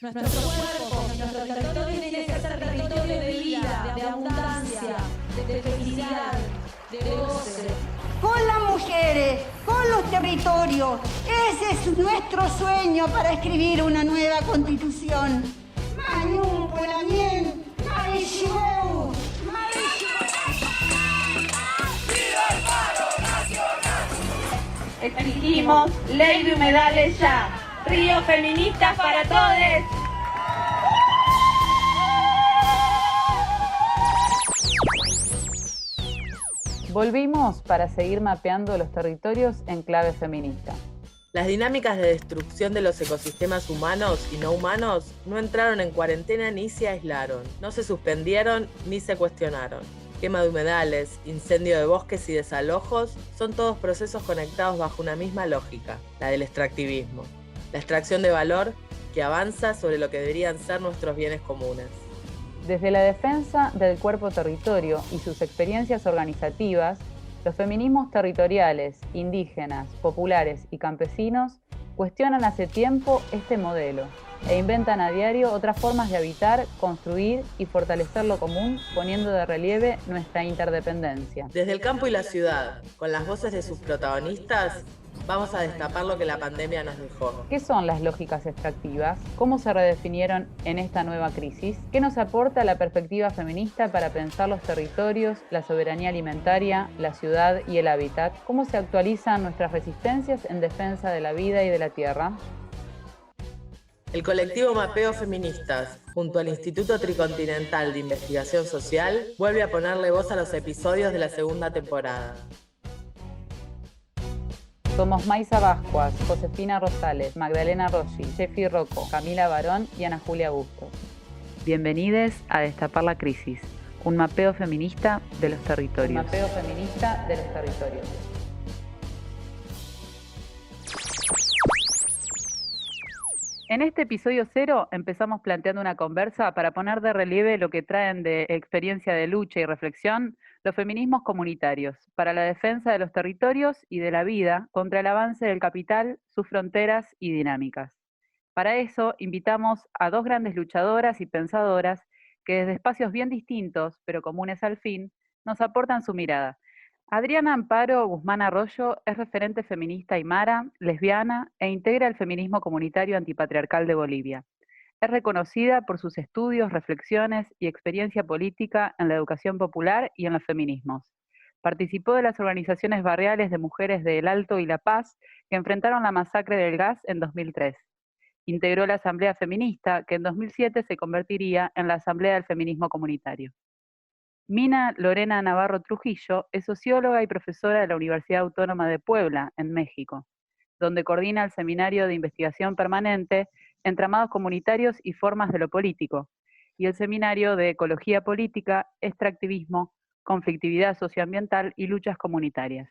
Nuestros cuerpos, nuestro territorio tiene que ser territorio de vida, de abundancia, de felicidad, de goce. Con las mujeres, con los territorios. Ese es nuestro sueño para escribir una nueva constitución. Mañum Pulamien, Marishiweu, Exigimos ley de humedales ya. Río feministas para todes. Volvimos para seguir mapeando los territorios en clave feminista. Las dinámicas de destrucción de los ecosistemas humanos y no humanos no entraron en cuarentena ni se aislaron, no se suspendieron ni se cuestionaron. Quema de humedales, incendio de bosques y desalojos son todos procesos conectados bajo una misma lógica, la del extractivismo. La extracción de valor que avanza sobre lo que deberían ser nuestros bienes comunes. Desde la defensa del cuerpo territorio y sus experiencias organizativas, los feminismos territoriales, indígenas, populares y campesinos cuestionan hace tiempo este modelo e inventan a diario otras formas de habitar, construir y fortalecer lo común, poniendo de relieve nuestra interdependencia. Desde el campo y la ciudad, con las voces de sus protagonistas, vamos a destapar lo que la pandemia nos dejó. ¿Qué son las lógicas extractivas? ¿Cómo se redefinieron en esta nueva crisis? ¿Qué nos aporta la perspectiva feminista para pensar los territorios, la soberanía alimentaria, la ciudad y el hábitat? ¿Cómo se actualizan nuestras resistencias en defensa de la vida y de la tierra? El colectivo Mapeo Feministas, junto al Instituto Tricontinental de Investigación Social, vuelve a ponerle voz a los episodios de la segunda temporada. Somos Maisa Bascuas, Josefina Rosales, Magdalena Rossi, Jeffy Rocco, Camila Barón y Ana Julia Bustos. Bienvenidos a Destapar la Crisis, un mapeo feminista de los territorios. Un mapeo feminista de los territorios. En este episodio 0 empezamos planteando una conversa para poner de relieve lo que traen de experiencia de lucha y reflexión los feminismos comunitarios para la defensa de los territorios y de la vida contra el avance del capital, sus fronteras y dinámicas. Para eso invitamos a dos grandes luchadoras y pensadoras que desde espacios bien distintos, pero comunes al fin, nos aportan su mirada. Adriana Amparo Guzmán Arroyo es referente feminista aymara, lesbiana e integra el feminismo comunitario antipatriarcal de Bolivia. Es reconocida por sus estudios, reflexiones y experiencia política en la educación popular y en los feminismos. Participó de las organizaciones barriales de mujeres de El Alto y La Paz que enfrentaron la masacre del gas en 2003. Integró la Asamblea Feminista, que en 2007 se convertiría en la Asamblea del Feminismo Comunitario. Mina Lorena Navarro Trujillo es socióloga y profesora de la Universidad Autónoma de Puebla, en México, donde coordina el Seminario de Investigación Permanente Entramados Comunitarios y Formas de lo Político, y el Seminario de Ecología Política, Extractivismo, Conflictividad Socioambiental y Luchas Comunitarias.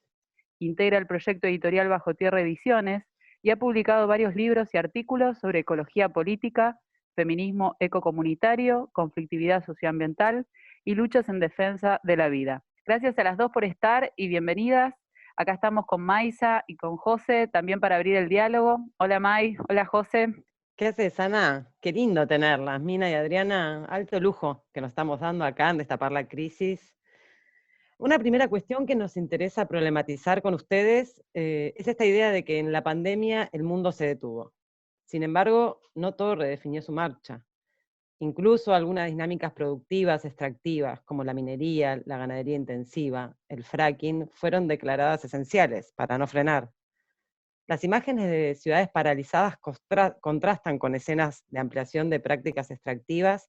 Integra el proyecto editorial Bajo Tierra Ediciones y ha publicado varios libros y artículos sobre ecología política, feminismo ecocomunitario, conflictividad socioambiental y luchas en defensa de la vida. Gracias a las dos por estar y bienvenidas. Acá estamos con Maisa y con José, también para abrir el diálogo. Hola Mai, hola José. ¿Qué haces, Ana? Qué lindo tenerlas, Mina y Adriana, alto lujo que nos estamos dando acá en Destapar la Crisis. Una primera cuestión que nos interesa problematizar con ustedes es esta idea de que en la pandemia el mundo se detuvo. Sin embargo, no todo redefinió su marcha. Incluso algunas dinámicas productivas extractivas, como la minería, la ganadería intensiva, el fracking, fueron declaradas esenciales para no frenar. Las imágenes de ciudades paralizadas contrastan con escenas de ampliación de prácticas extractivas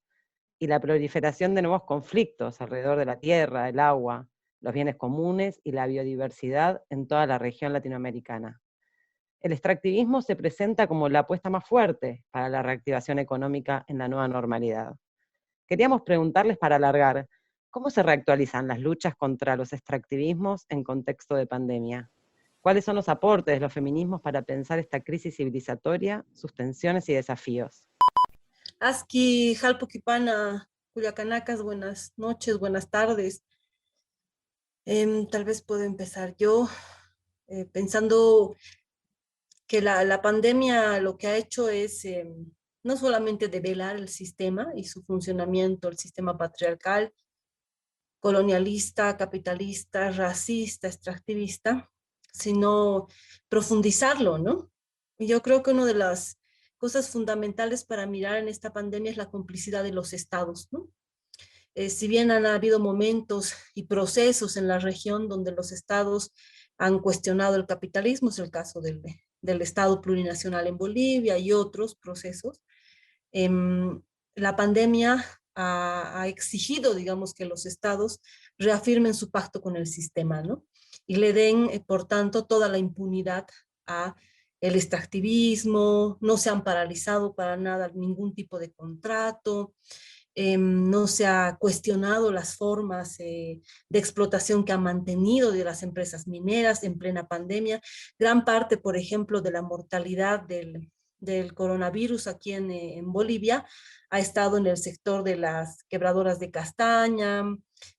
y la proliferación de nuevos conflictos alrededor de la tierra, el agua, los bienes comunes y la biodiversidad en toda la región latinoamericana. El extractivismo se presenta como la apuesta más fuerte para la reactivación económica en la nueva normalidad. Queríamos preguntarles para alargar, ¿cómo se reactualizan las luchas contra los extractivismos en contexto de pandemia? ¿Cuáles son los aportes de los feminismos para pensar esta crisis civilizatoria, sus tensiones y desafíos? Aski, Jalpukipana, Culiacanacas, buenas noches, buenas tardes. Tal vez puedo empezar yo pensando que la pandemia lo que ha hecho es no solamente de velar el sistema y su funcionamiento, el sistema patriarcal, colonialista, capitalista, racista, extractivista, sino profundizarlo, ¿no? Y yo creo que una de las cosas fundamentales para mirar en esta pandemia es la complicidad de los estados, ¿no? Si bien han habido momentos y procesos en la región donde los estados han cuestionado el capitalismo, es el caso del Estado plurinacional en Bolivia y otros procesos, la pandemia ha exigido, digamos, que los estados reafirmen su pacto con el sistema, ¿no? Y le den, por tanto, toda la impunidad a el extractivismo, no se han paralizado para nada ningún tipo de contrato, no se ha cuestionado las formas de explotación que han mantenido de las empresas mineras en plena pandemia. Gran parte, por ejemplo, de la mortalidad del coronavirus aquí en Bolivia ha estado en el sector de las quebradoras de castaña,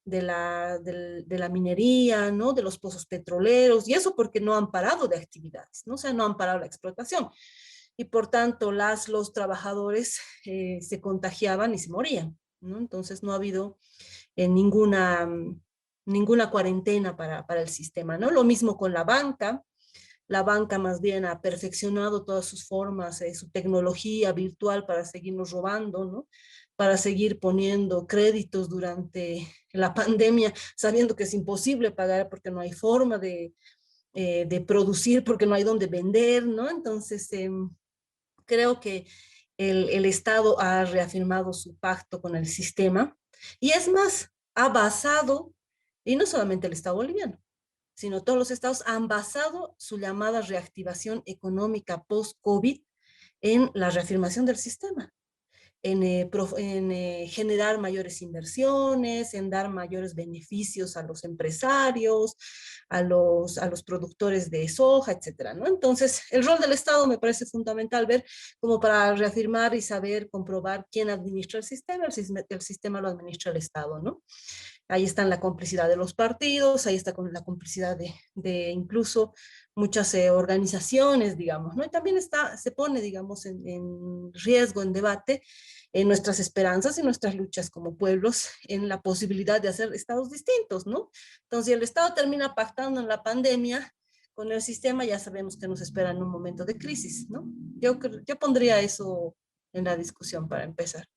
de la minería, ¿no? De los pozos petroleros, y eso porque no han parado de actividades, ¿no? O sea, no han parado la explotación. Y por tanto los trabajadores se contagiaban y se morían, ¿no? Entonces no ha habido ninguna cuarentena para el sistema, ¿no? Lo mismo con la banca más bien ha perfeccionado todas sus formas, su tecnología virtual para seguirnos robando, ¿no? Para seguir poniendo créditos durante la pandemia, sabiendo que es imposible pagar porque no hay forma de producir, porque no hay dónde vender, ¿no? Entonces, creo que el Estado ha reafirmado su pacto con el sistema y es más, ha basado, y no solamente el Estado boliviano, sino todos los estados han basado su llamada reactivación económica post-COVID en la reafirmación del sistema, en generar mayores inversiones, en dar mayores beneficios a los empresarios, a los productores de soja, etcétera, ¿no? Entonces, el rol del Estado me parece fundamental ver como para reafirmar y saber comprobar quién administra el sistema lo administra el Estado, ¿no? Ahí está la complicidad de los partidos, ahí está con la complicidad de incluso muchas organizaciones, digamos, ¿no? Y también se pone, digamos, en riesgo, en debate, en nuestras esperanzas y nuestras luchas como pueblos, en la posibilidad de hacer estados distintos, ¿no? Entonces, si el Estado termina pactando en la pandemia con el sistema, ya sabemos que nos espera en un momento de crisis, ¿no? Yo pondría eso en la discusión para empezar.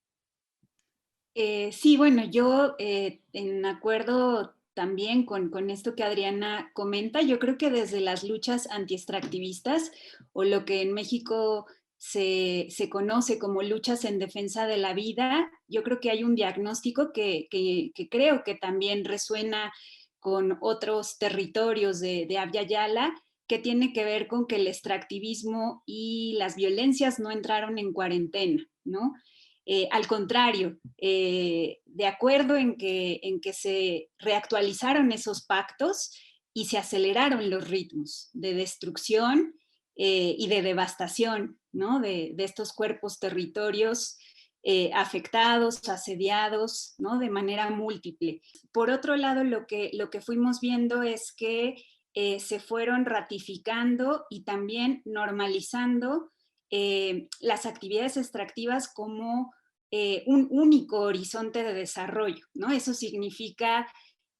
Sí, bueno, yo en acuerdo también con esto que Adriana comenta, yo creo que desde las luchas antiextractivistas o lo que en México se conoce como luchas en defensa de la vida, yo creo que hay un diagnóstico que creo que también resuena con otros territorios de Abya Yala, que tiene que ver con que el extractivismo y las violencias no entraron en cuarentena, ¿no? Al contrario, de acuerdo en que se reactualizaron esos pactos y se aceleraron los ritmos de destrucción y de devastación, ¿no? de estos cuerpos, territorios afectados, asediados, ¿no? De manera múltiple. Por otro lado, lo que fuimos viendo es que se fueron ratificando y también normalizando las actividades extractivas como un único horizonte de desarrollo, ¿no? Eso significa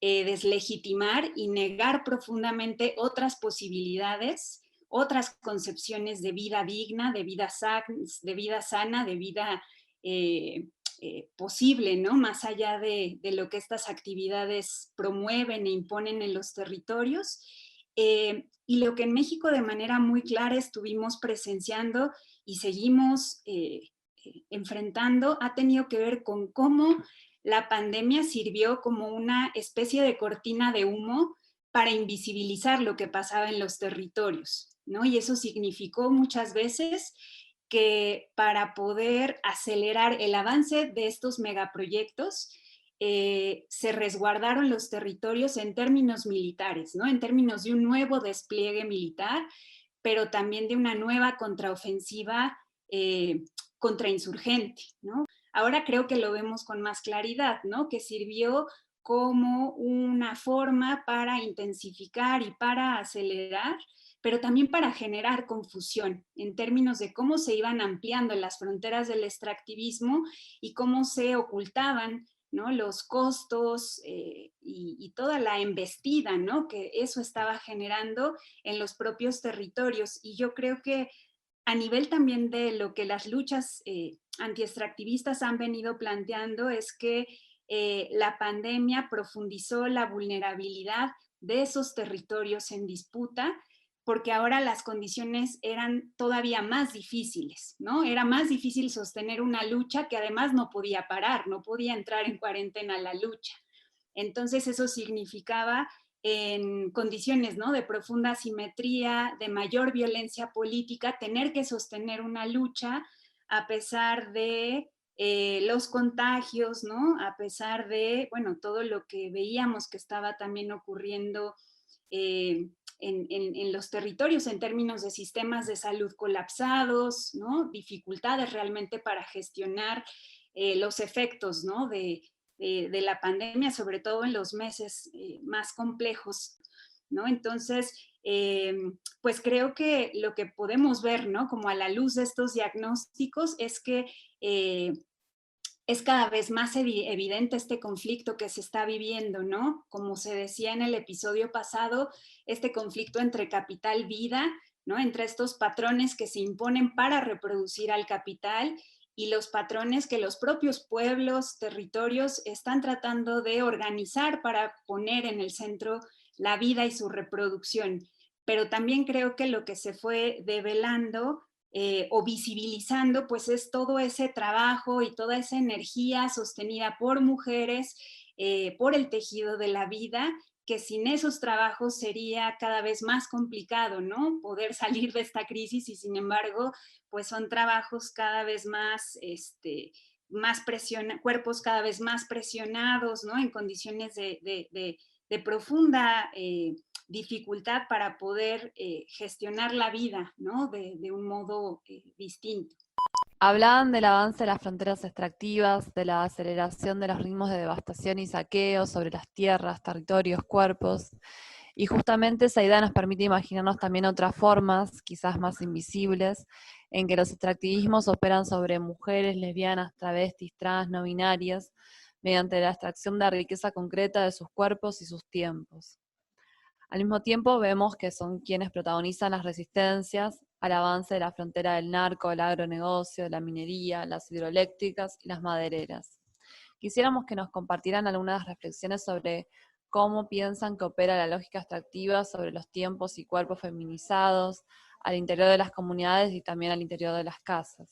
deslegitimar y negar profundamente otras posibilidades, otras concepciones de vida digna, de vida sana, de vida posible, ¿no? Más allá de lo que estas actividades promueven e imponen en los territorios. Y lo que en México de manera muy clara estuvimos presenciando y seguimos enfrentando ha tenido que ver con cómo la pandemia sirvió como una especie de cortina de humo para invisibilizar lo que pasaba en los territorios, ¿no? Y eso significó muchas veces que para poder acelerar el avance de estos megaproyectos, se resguardaron los territorios en términos militares, ¿no? En términos de un nuevo despliegue militar, pero también de una nueva contraofensiva contrainsurgente, ¿no? Ahora creo que lo vemos con más claridad, ¿no? Que sirvió como una forma para intensificar y para acelerar, pero también para generar confusión en términos de cómo se iban ampliando las fronteras del extractivismo y cómo se ocultaban, ¿no?, los costos y toda la embestida, ¿no?, que eso estaba generando en los propios territorios. Y yo creo que a nivel también de lo que las luchas antiextractivistas han venido planteando es que la pandemia profundizó la vulnerabilidad de esos territorios en disputa, porque ahora las condiciones eran todavía más difíciles, ¿no? Era más difícil sostener una lucha que además no podía parar, no podía entrar en cuarentena la lucha. Entonces eso significaba en condiciones, ¿no?, de profunda asimetría, de mayor violencia política, tener que sostener una lucha a pesar de los contagios, ¿no?, a pesar de, bueno, todo lo que veíamos que estaba también ocurriendo en los territorios en términos de sistemas de salud colapsados, ¿no?, dificultades realmente para gestionar los efectos, ¿no?, de la pandemia, sobre todo en los meses más complejos, ¿no? Entonces, pues creo que lo que podemos ver, ¿no?, como a la luz de estos diagnósticos es que es cada vez más evidente este conflicto que se está viviendo, ¿no? Como se decía en el episodio pasado, este conflicto entre capital-vida, ¿no?, entre estos patrones que se imponen para reproducir al capital y los patrones que los propios pueblos, territorios están tratando de organizar para poner en el centro la vida y su reproducción. Pero también creo que lo que se fue develando o visibilizando, pues es todo ese trabajo y toda esa energía sostenida por mujeres, por el tejido de la vida, que sin esos trabajos sería cada vez más complicado, ¿no?, poder salir de esta crisis, y sin embargo, pues son trabajos cada vez más, cuerpos cada vez más presionados, ¿no?, en condiciones de profunda dificultad para poder gestionar la vida, ¿no?, de un modo distinto. Hablaban del avance de las fronteras extractivas, de la aceleración de los ritmos de devastación y saqueo sobre las tierras, territorios, cuerpos, y justamente esa idea nos permite imaginarnos también otras formas, quizás más invisibles, en que los extractivismos operan sobre mujeres, lesbianas, travestis, trans, no binarias, mediante la extracción de riqueza concreta de sus cuerpos y sus tiempos. Al mismo tiempo vemos que son quienes protagonizan las resistencias al avance de la frontera del narco, el agronegocio, la minería, las hidroeléctricas y las madereras. Quisiéramos que nos compartieran algunas reflexiones sobre cómo piensan que opera la lógica extractiva sobre los tiempos y cuerpos feminizados al interior de las comunidades y también al interior de las casas.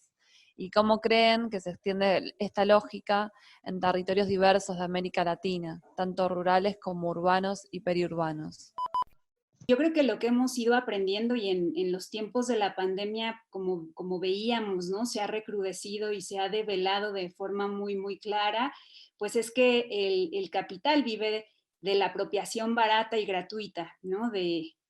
Y cómo creen que se extiende esta lógica en territorios diversos de América Latina, tanto rurales como urbanos y periurbanos. Yo creo que lo que hemos ido aprendiendo y en los tiempos de la pandemia, como veíamos, ¿no?, se ha recrudecido y se ha develado de forma muy, muy clara, pues es que el capital vive de la apropiación barata y gratuita, ¿no?,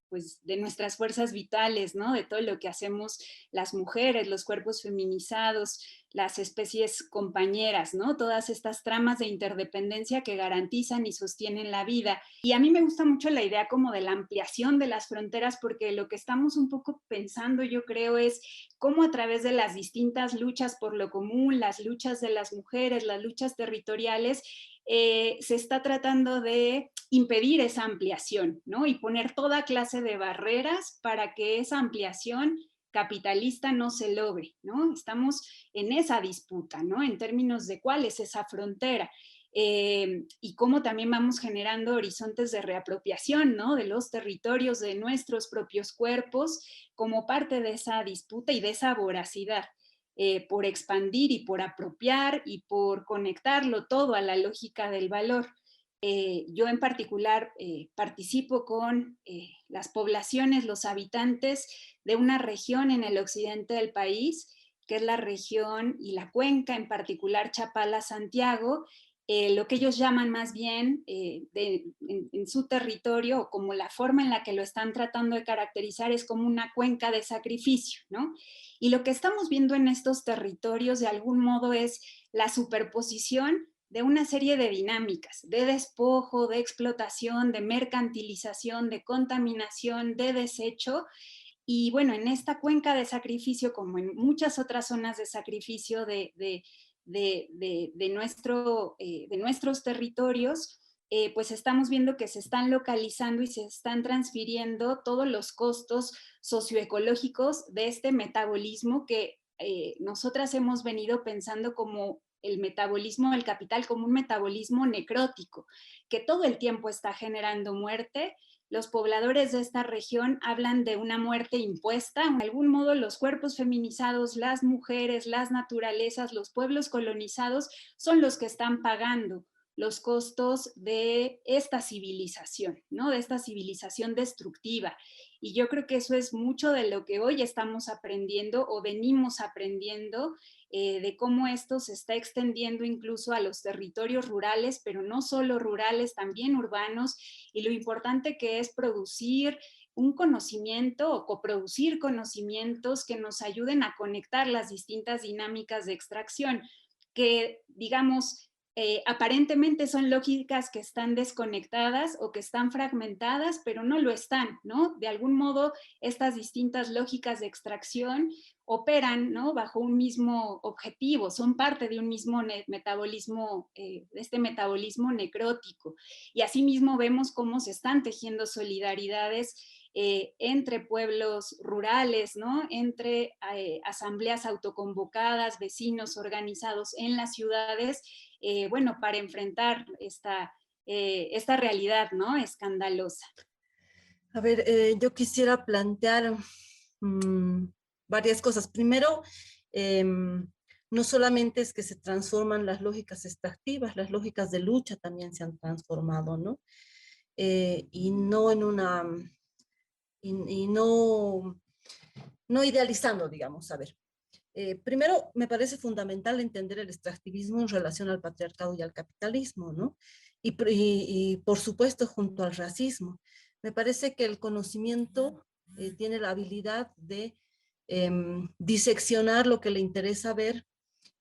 pues de nuestras fuerzas vitales, ¿no?, de todo lo que hacemos las mujeres, los cuerpos feminizados, las especies compañeras, ¿no?, todas estas tramas de interdependencia que garantizan y sostienen la vida. Y a mí me gusta mucho la idea como de la ampliación de las fronteras, porque lo que estamos un poco pensando, yo creo, es cómo a través de las distintas luchas por lo común, las luchas de las mujeres, las luchas territoriales, se está tratando de impedir esa ampliación, ¿no?, y poner toda clase de barreras para que esa ampliación capitalista no se logre, ¿no? Estamos en esa disputa, ¿no?, en términos de cuál es esa frontera. Y cómo también vamos generando horizontes de reapropiación, ¿no?, de los territorios, de nuestros propios cuerpos, como parte de esa disputa y de esa voracidad. Por expandir y por apropiar y por conectarlo todo a la lógica del valor. Yo en particular participo con las poblaciones, los habitantes de una región en el occidente del país, que es la región y la cuenca, en particular Chapala-Santiago, lo que ellos llaman más bien en su territorio, o como la forma en la que lo están tratando de caracterizar, es como una cuenca de sacrificio, ¿no? Y lo que estamos viendo en estos territorios de algún modo es la superposición de una serie de dinámicas, de despojo, de explotación, de mercantilización, de contaminación, de desecho. Y bueno, en esta cuenca de sacrificio, como en muchas otras zonas de sacrificio de nuestros territorios, pues estamos viendo que se están localizando y se están transfiriendo todos los costos socioecológicos de este metabolismo que nosotras hemos venido pensando como el metabolismo del capital, como un metabolismo necrótico, que todo el tiempo está generando muerte. Los pobladores de esta región hablan de una muerte impuesta. De algún modo, los cuerpos feminizados, las mujeres, las naturalezas, los pueblos colonizados son los que están pagando los costos de esta civilización, ¿no? De esta civilización destructiva. Y yo creo que eso es mucho de lo que hoy estamos aprendiendo o venimos aprendiendo, de cómo esto se está extendiendo incluso a los territorios rurales, pero no solo rurales, también urbanos, y lo importante que es producir un conocimiento o coproducir conocimientos que nos ayuden a conectar las distintas dinámicas de extracción, que digamos, aparentemente son lógicas que están desconectadas o que están fragmentadas, pero no lo están, ¿no? De algún modo, estas distintas lógicas de extracción operan, ¿no? Bajo un mismo objetivo, son parte de un mismo metabolismo, de este metabolismo necrótico. Y asimismo vemos cómo se están tejiendo solidaridades entre pueblos rurales, ¿no? Entre asambleas autoconvocadas, vecinos organizados en las ciudades, bueno, para enfrentar esta realidad, ¿no? Escandalosa. A ver, yo quisiera plantear varias cosas. Primero, no solamente es que se transforman las lógicas extractivas, las lógicas de lucha también se han transformado, ¿no? Y no en una... y no idealizando, digamos, a ver. Primero, me parece fundamental entender el extractivismo en relación al patriarcado y al capitalismo, ¿no? Y por supuesto, junto al racismo. Me parece que el conocimiento tiene la habilidad de diseccionar lo que le interesa ver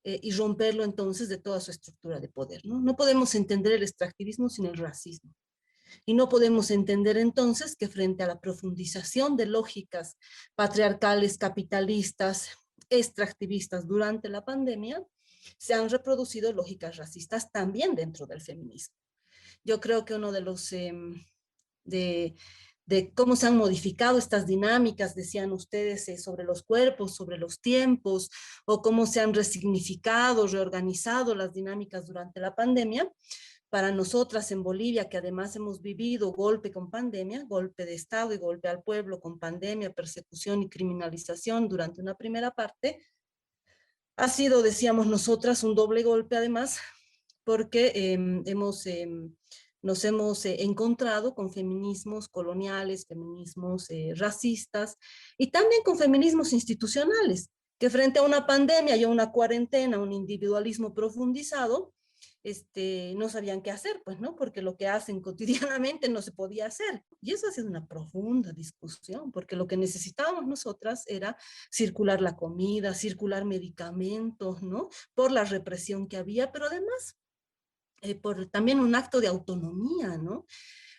y romperlo entonces de toda su estructura de poder, ¿no? No podemos entender el extractivismo sin el racismo. Y no podemos entender entonces que frente a la profundización de lógicas patriarcales, capitalistas, extractivistas durante la pandemia, se han reproducido lógicas racistas también dentro del feminismo. Yo creo que uno de los, de cómo se han modificado estas dinámicas, decían ustedes, sobre los cuerpos, sobre los tiempos, o cómo se han resignificado, reorganizado las dinámicas durante la pandemia. Para nosotras en Bolivia, que además hemos vivido golpe con pandemia, golpe de Estado y golpe al pueblo con pandemia, persecución y criminalización durante una primera parte, ha sido, decíamos nosotras, un doble golpe además, porque nos hemos encontrado con feminismos coloniales, feminismos racistas y también con feminismos institucionales, que frente a una pandemia y a una cuarentena, un individualismo profundizado, no sabían qué hacer, pues, ¿no? Porque lo que hacen cotidianamente no se podía hacer. Y eso ha sido una profunda discusión, porque lo que necesitábamos nosotras era circular la comida, circular medicamentos, ¿no? Por la represión que había, pero además por también un acto de autonomía, ¿no?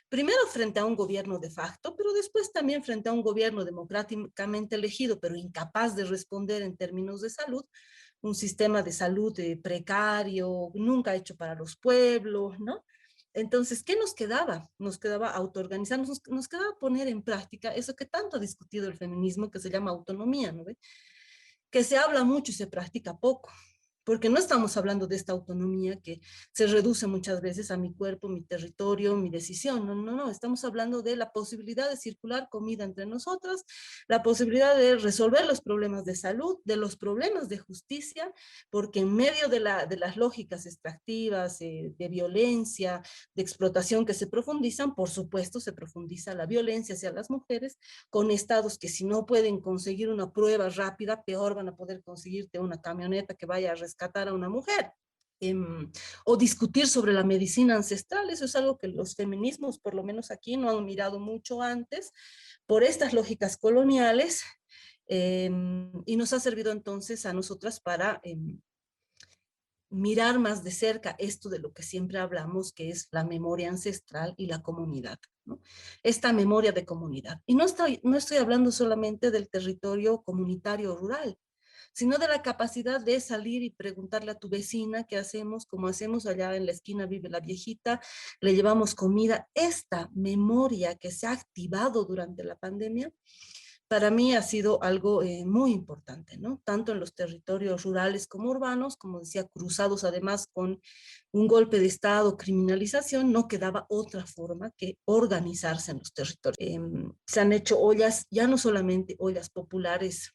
Primero frente a un gobierno de facto, pero después también frente a un gobierno democráticamente elegido, pero incapaz de responder en términos de salud, un sistema de salud precario, nunca hecho para los pueblos, ¿no? Entonces, ¿qué nos quedaba? Nos quedaba autoorganizarnos, nos quedaba poner en práctica eso que tanto ha discutido el feminismo, que se llama autonomía, ¿no ve? Que se habla mucho y se practica poco. Porque no estamos hablando de esta autonomía que se reduce muchas veces a mi cuerpo, mi territorio, mi decisión. No, no, no. Estamos hablando de la posibilidad de circular comida entre nosotras, la posibilidad de resolver los problemas de salud, de los problemas de justicia, porque en medio de las lógicas extractivas, de violencia, de explotación que se profundizan, por supuesto se profundiza la violencia hacia las mujeres, con estados que si no pueden conseguir una prueba rápida, peor van a poder conseguirte una camioneta que vaya a rescatar a una mujer. O discutir sobre la medicina ancestral, eso es algo que los feminismos, por lo menos aquí, no han mirado mucho antes, por estas lógicas coloniales, y nos ha servido entonces a nosotras para mirar más de cerca esto de lo que siempre hablamos, que es la memoria ancestral y la comunidad, ¿no? Esta memoria de comunidad. Y no estoy hablando solamente del territorio comunitario rural, sino de la capacidad de salir y preguntarle a tu vecina qué hacemos, como hacemos allá en la esquina vive la viejita, le llevamos comida. Esta memoria que se ha activado durante la pandemia, para mí ha sido algo muy importante, ¿no? Tanto en los territorios rurales como urbanos, como decía, cruzados además con un golpe de Estado, criminalización, no quedaba otra forma que organizarse en los territorios. Se han hecho ollas, ya no solamente ollas populares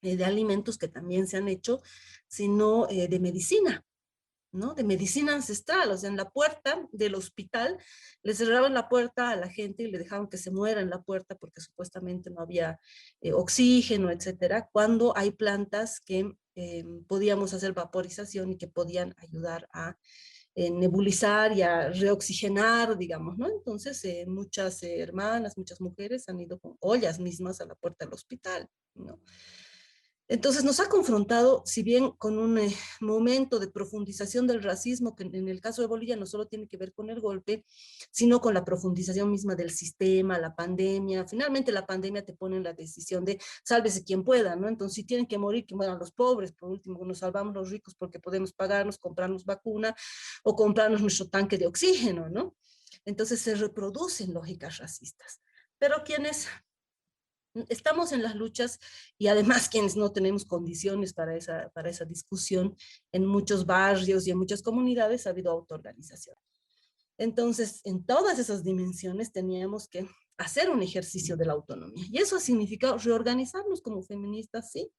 de alimentos que también se han hecho, sino de medicina, ¿no? De medicina ancestral, o sea, en la puerta del hospital le cerraban la puerta a la gente y le dejaban que se muera en la puerta porque supuestamente no había oxígeno, etcétera, cuando hay plantas que podíamos hacer vaporización y que podían ayudar a nebulizar y a reoxigenar, digamos, ¿no? Entonces, muchas hermanas, muchas mujeres han ido con ollas mismas a la puerta del hospital, ¿no? Entonces nos ha confrontado, si bien con un momento de profundización del racismo, que en el caso de Bolivia no solo tiene que ver con el golpe, sino con la profundización misma del sistema, la pandemia. Finalmente la pandemia te pone en la decisión de sálvese quien pueda, ¿no? Entonces si tienen que morir, que mueran los pobres, por último nos salvamos los ricos porque podemos pagarnos, comprarnos vacuna o comprarnos nuestro tanque de oxígeno, ¿no? Entonces se reproducen lógicas racistas. Pero quienes estamos en las luchas y además quienes no tenemos condiciones para esa discusión, en muchos barrios y en muchas comunidades ha habido autoorganización. Entonces, en todas esas dimensiones teníamos que hacer un ejercicio de la autonomía. Y eso ha significado reorganizarnos como feministas, sí,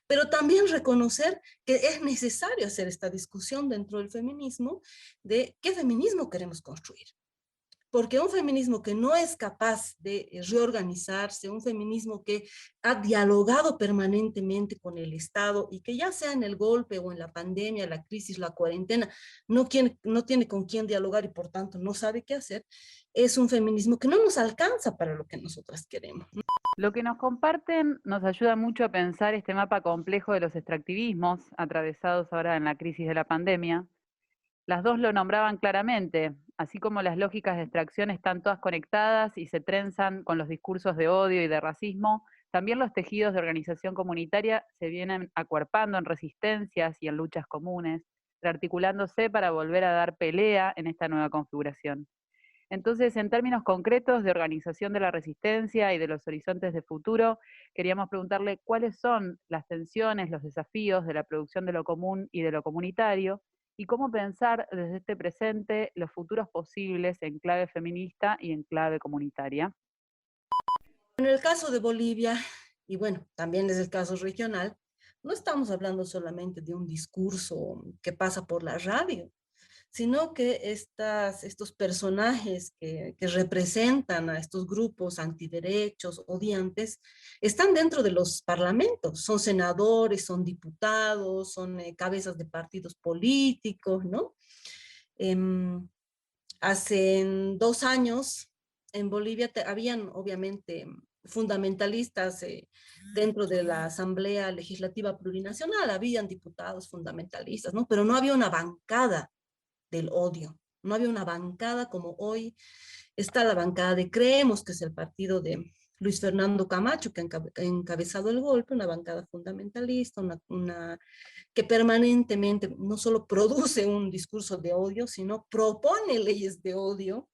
pero también reconocer que es necesario hacer esta discusión dentro del feminismo de qué feminismo queremos construir. Porque un feminismo que no es capaz de reorganizarse, un feminismo que ha dialogado permanentemente con el Estado y que ya sea en el golpe o en la pandemia, la crisis, la cuarentena, no tiene con quién dialogar y por tanto no sabe qué hacer, es un feminismo que no nos alcanza para lo que nosotras queremos. Lo que nos comparten nos ayuda mucho a pensar este mapa complejo de los extractivismos, atravesados ahora en la crisis de la pandemia. Las dos lo nombraban claramente, así como las lógicas de extracción están todas conectadas y se trenzan con los discursos de odio y de racismo, también los tejidos de organización comunitaria se vienen acuerpando en resistencias y en luchas comunes, rearticulándose para volver a dar pelea en esta nueva configuración. Entonces, en términos concretos de organización de la resistencia y de los horizontes de futuro, queríamos preguntarle cuáles son las tensiones, los desafíos de la producción de lo común y de lo comunitario, y cómo pensar desde este presente los futuros posibles en clave feminista y en clave comunitaria. En el caso de Bolivia, y bueno, también es el caso regional, no estamos hablando solamente de un discurso que pasa por la radio, sino que estos personajes que representan a estos grupos antiderechos, odiantes, están dentro de los parlamentos, son senadores, son diputados, son cabezas de partidos políticos, ¿no? Hace 2 años en Bolivia habían obviamente fundamentalistas dentro de la Asamblea Legislativa Plurinacional, habían diputados fundamentalistas, ¿no? Pero no había una bancada del odio. No había una bancada como hoy está la bancada de Creemos, que es el partido de Luis Fernando Camacho, que ha encabezado el golpe, una bancada fundamentalista, que permanentemente no solo produce un discurso de odio, sino propone leyes de odio,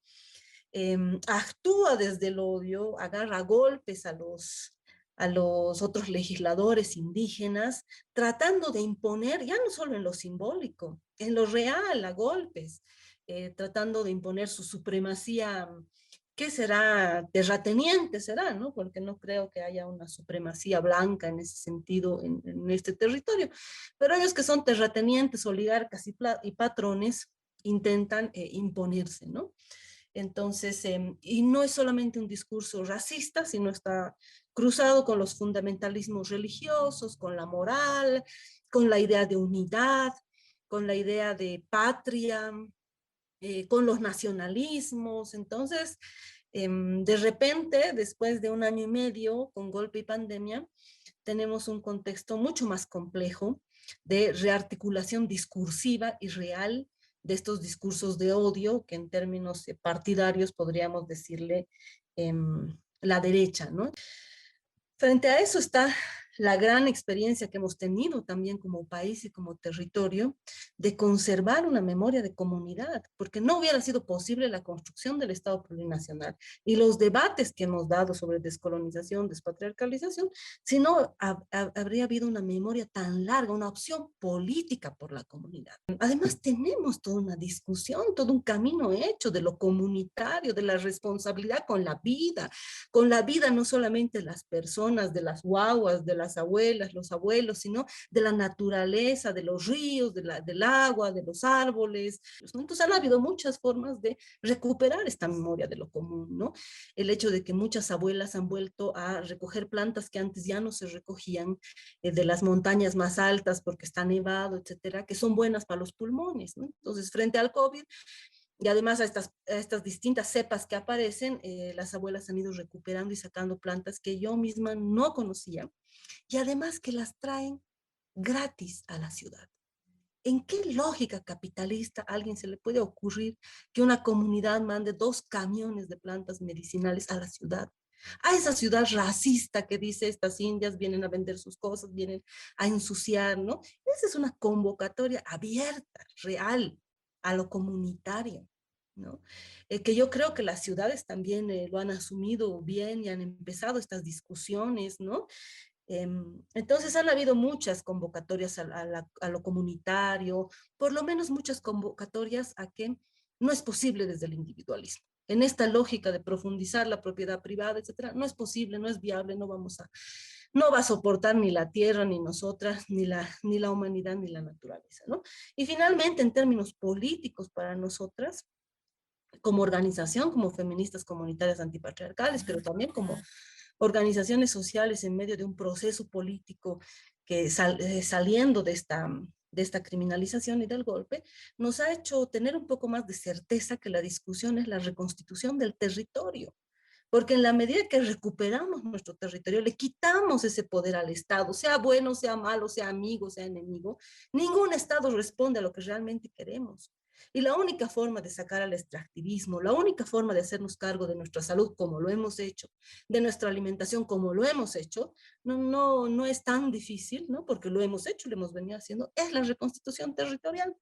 actúa desde el odio, agarra golpes a los otros legisladores indígenas, tratando de imponer, ya no solo en lo simbólico, en lo real, a golpes, tratando de imponer su supremacía, ¿qué será? Terrateniente será, ¿no? Porque no creo que haya una supremacía blanca en ese sentido en este territorio. Pero ellos que son terratenientes, oligarcas y patrones, intentan imponerse, ¿no? Entonces, y no es solamente un discurso racista, sino está cruzado con los fundamentalismos religiosos, con la moral, con la idea de unidad, con la idea de patria, con los nacionalismos. Entonces, De repente, después de 1 año y medio, con golpe y pandemia, tenemos un contexto mucho más complejo de rearticulación discursiva y real de estos discursos de odio, que en términos partidarios podríamos decirle la derecha, ¿no? Frente a eso está la gran experiencia que hemos tenido también como país y como territorio de conservar una memoria de comunidad, porque no hubiera sido posible la construcción del Estado plurinacional y los debates que hemos dado sobre descolonización, despatriarcalización, si no habría habido una memoria tan larga, una opción política por la comunidad. Además, tenemos toda una discusión, todo un camino hecho de lo comunitario, de la responsabilidad con la vida no solamente de las personas, de las guaguas, de las abuelas, los abuelos, sino de la naturaleza, de los ríos, del agua, de los árboles. Entonces han habido muchas formas de recuperar esta memoria de lo común, ¿no? El hecho de que muchas abuelas han vuelto a recoger plantas que antes ya no se recogían de las montañas más altas porque está nevado, etcétera, que son buenas para los pulmones, ¿no? Entonces, frente al COVID, y además a estas distintas cepas que aparecen, las abuelas han ido recuperando y sacando plantas que yo misma no conocía, y además que las traen gratis a la ciudad. ¿En qué lógica capitalista a alguien se le puede ocurrir que una comunidad mande 2 camiones de plantas medicinales a la ciudad? A esa ciudad racista que dice estas indias vienen a vender sus cosas, vienen a ensuciar, ¿no? Esa es una convocatoria abierta, real, a lo comunitario, ¿no? Que yo creo que las ciudades también lo han asumido bien y han empezado estas discusiones, ¿no? Entonces han habido muchas convocatorias a lo comunitario, por lo menos muchas convocatorias a que no es posible desde el individualismo. En esta lógica de profundizar la propiedad privada, etcétera, no es posible, no es viable, no va a soportar ni la tierra, ni nosotras, ni la humanidad, ni la naturaleza, ¿no? Y finalmente, en términos políticos para nosotras, como organización, como feministas comunitarias antipatriarcales, pero también como organizaciones sociales en medio de un proceso político que saliendo de esta criminalización y del golpe, nos ha hecho tener un poco más de certeza que la discusión es la reconstitución del territorio. Porque en la medida que recuperamos nuestro territorio, le quitamos ese poder al Estado, sea bueno, sea malo, sea amigo, sea enemigo. Ningún Estado responde a lo que realmente queremos. Y la única forma de sacar al extractivismo, la única forma de hacernos cargo de nuestra salud, como lo hemos hecho, de nuestra alimentación, como lo hemos hecho, no es tan difícil, ¿no? Porque lo hemos hecho, lo hemos venido haciendo, es la reconstitución territorial.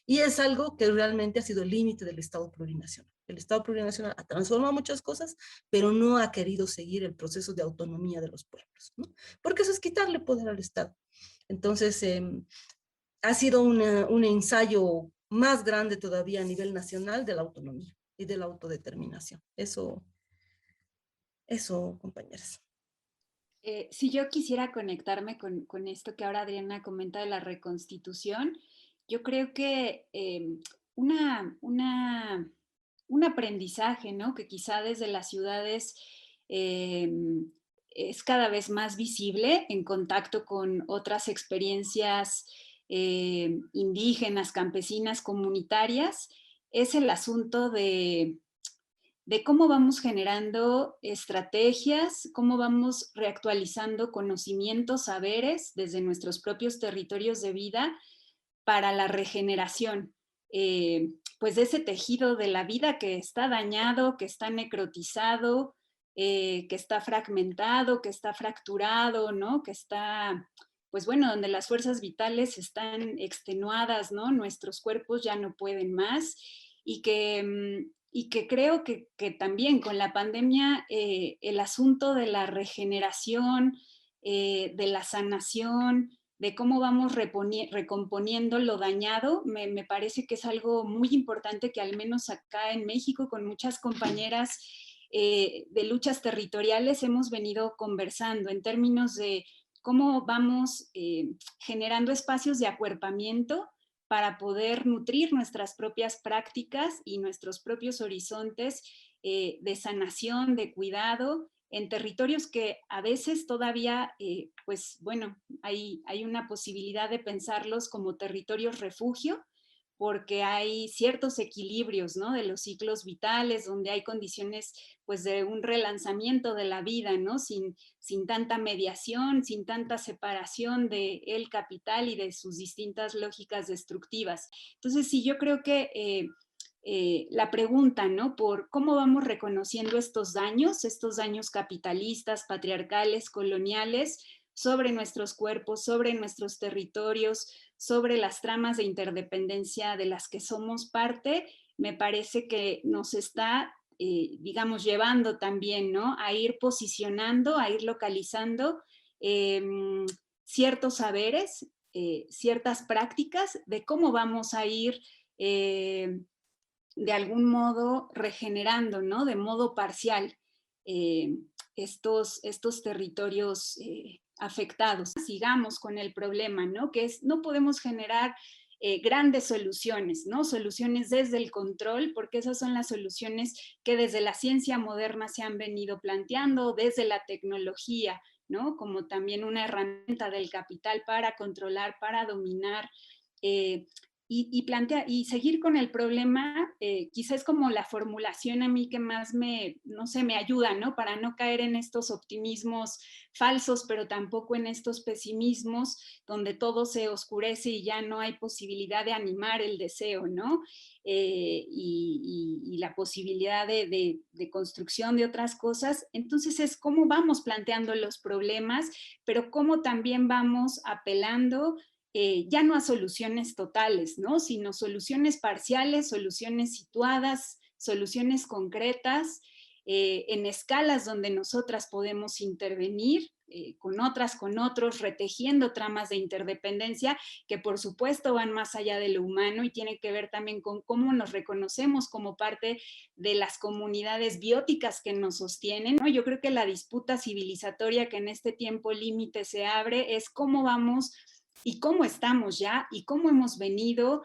Y es algo que realmente ha sido el límite del Estado plurinacional. El Estado plurinacional ha transformado muchas cosas, pero no ha querido seguir el proceso de autonomía de los pueblos, ¿no? Porque eso es quitarle poder al Estado. Entonces, ha sido un ensayo más grande todavía a nivel nacional de la autonomía y de la autodeterminación. Eso, compañeras. Si yo quisiera conectarme con esto que ahora Adriana comenta de la reconstitución, yo creo que un aprendizaje, ¿no? Que quizá desde las ciudades es cada vez más visible en contacto con otras experiencias indígenas, campesinas, comunitarias, es el asunto de cómo vamos generando estrategias, cómo vamos reactualizando conocimientos, saberes desde nuestros propios territorios de vida para la regeneración, pues de ese tejido de la vida que está dañado, que está necrotizado, que está fragmentado, que está fracturado, ¿no? Que está, pues bueno, donde las fuerzas vitales están extenuadas, ¿no? Nuestros cuerpos ya no pueden más y que creo que también con la pandemia el asunto de la regeneración, de la sanación, de cómo vamos recomponiendo lo dañado, me parece que es algo muy importante que al menos acá en México con muchas compañeras de luchas territoriales hemos venido conversando en términos de cómo vamos generando espacios de acuerpamiento para poder nutrir nuestras propias prácticas y nuestros propios horizontes de sanación, de cuidado, en territorios que a veces todavía, pues bueno, hay una posibilidad de pensarlos como territorios refugio, porque hay ciertos equilibrios, ¿no? De los ciclos vitales, donde hay condiciones pues de un relanzamiento de la vida, ¿no? Sin tanta mediación, sin tanta separación del capital y de sus distintas lógicas destructivas. Entonces, sí, yo creo que la pregunta, ¿no? Por cómo vamos reconociendo estos daños capitalistas, patriarcales, coloniales, sobre nuestros cuerpos, sobre nuestros territorios, sobre las tramas de interdependencia de las que somos parte, me parece que nos está, digamos, llevando también, ¿no? A ir posicionando, a ir localizando ciertos saberes, ciertas prácticas de cómo vamos a ir de algún modo regenerando, ¿no? De modo parcial estos territorios afectados. Sigamos con el problema, ¿no? Que es, no podemos generar grandes soluciones, ¿no? Soluciones desde el control, porque esas son las soluciones que desde la ciencia moderna se han venido planteando, desde la tecnología, ¿no? Como también una herramienta del capital para controlar, para dominar, y seguir con el problema, quizás como la formulación a mí que más me ayuda, ¿no? Para no caer en estos optimismos falsos, pero tampoco en estos pesimismos donde todo se oscurece y ya no hay posibilidad de animar el deseo, ¿no? Y la posibilidad de construcción de otras cosas. Entonces es cómo vamos planteando los problemas, pero cómo también vamos apelando ya no a soluciones totales, ¿no? Sino soluciones parciales, soluciones situadas, soluciones concretas, en escalas donde nosotras podemos intervenir con otras, con otros, retejiendo tramas de interdependencia que por supuesto van más allá de lo humano y tienen que ver también con cómo nos reconocemos como parte de las comunidades bióticas que nos sostienen, ¿no? Yo creo que la disputa civilizatoria que en este tiempo límite se abre es cómo vamos y cómo estamos ya y cómo hemos venido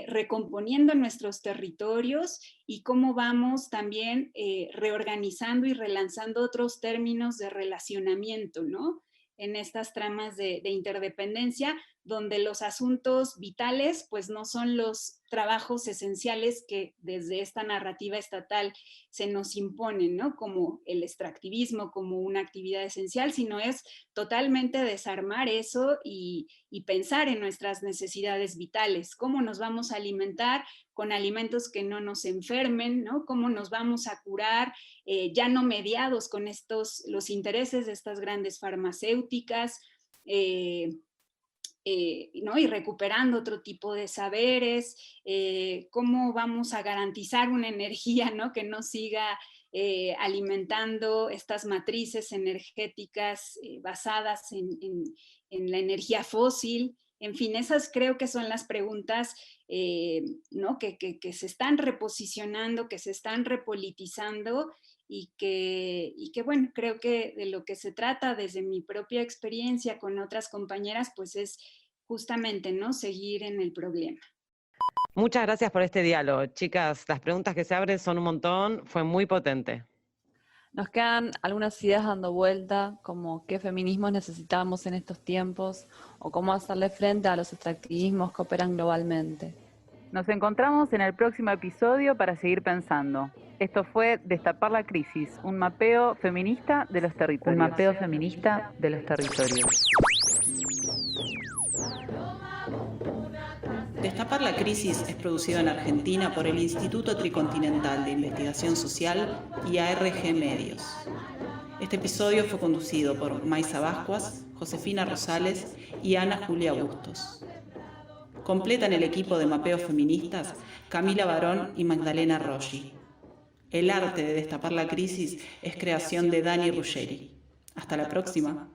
recomponiendo nuestros territorios y cómo vamos también reorganizando y relanzando otros términos de relacionamiento, ¿no? En estas tramas de interdependencia, donde los asuntos vitales pues no son los trabajos esenciales que desde esta narrativa estatal se nos imponen, ¿no? Como el extractivismo, como una actividad esencial, sino es totalmente desarmar eso y pensar en nuestras necesidades vitales, cómo nos vamos a alimentar con alimentos que no nos enfermen, ¿no? Cómo nos vamos a curar ya no mediados con los intereses de estas grandes farmacéuticas, ¿no? Y recuperando otro tipo de saberes, cómo vamos a garantizar una energía, ¿no? Que no siga alimentando estas matrices energéticas basadas en la energía fósil. En fin, esas creo que son las preguntas ¿no? que se están reposicionando, que se están repolitizando y que bueno, creo que de lo que se trata desde mi propia experiencia con otras compañeras, pues es justamente, ¿no? Seguir en el problema. Muchas gracias por este diálogo. Chicas, las preguntas que se abren son un montón, fue muy potente. Nos quedan algunas ideas dando vuelta, como qué feminismos necesitamos en estos tiempos o cómo hacerle frente a los extractivismos que operan globalmente. Nos encontramos en el próximo episodio para seguir pensando. Esto fue Destapar la Crisis, un mapeo feminista de los territorios. Un mapeo feminista de los territorios. Destapar la Crisis es producido en Argentina por el Instituto Tricontinental de Investigación Social y ARG Medios. Este episodio fue conducido por Maisa Bascuas, Josefina Rosales y Ana Julia Bustos. Completan el equipo de mapeos feministas Camila Barón y Magdalena Roggi. El arte de Destapar la Crisis es creación de Dani Ruggeri. Hasta la próxima.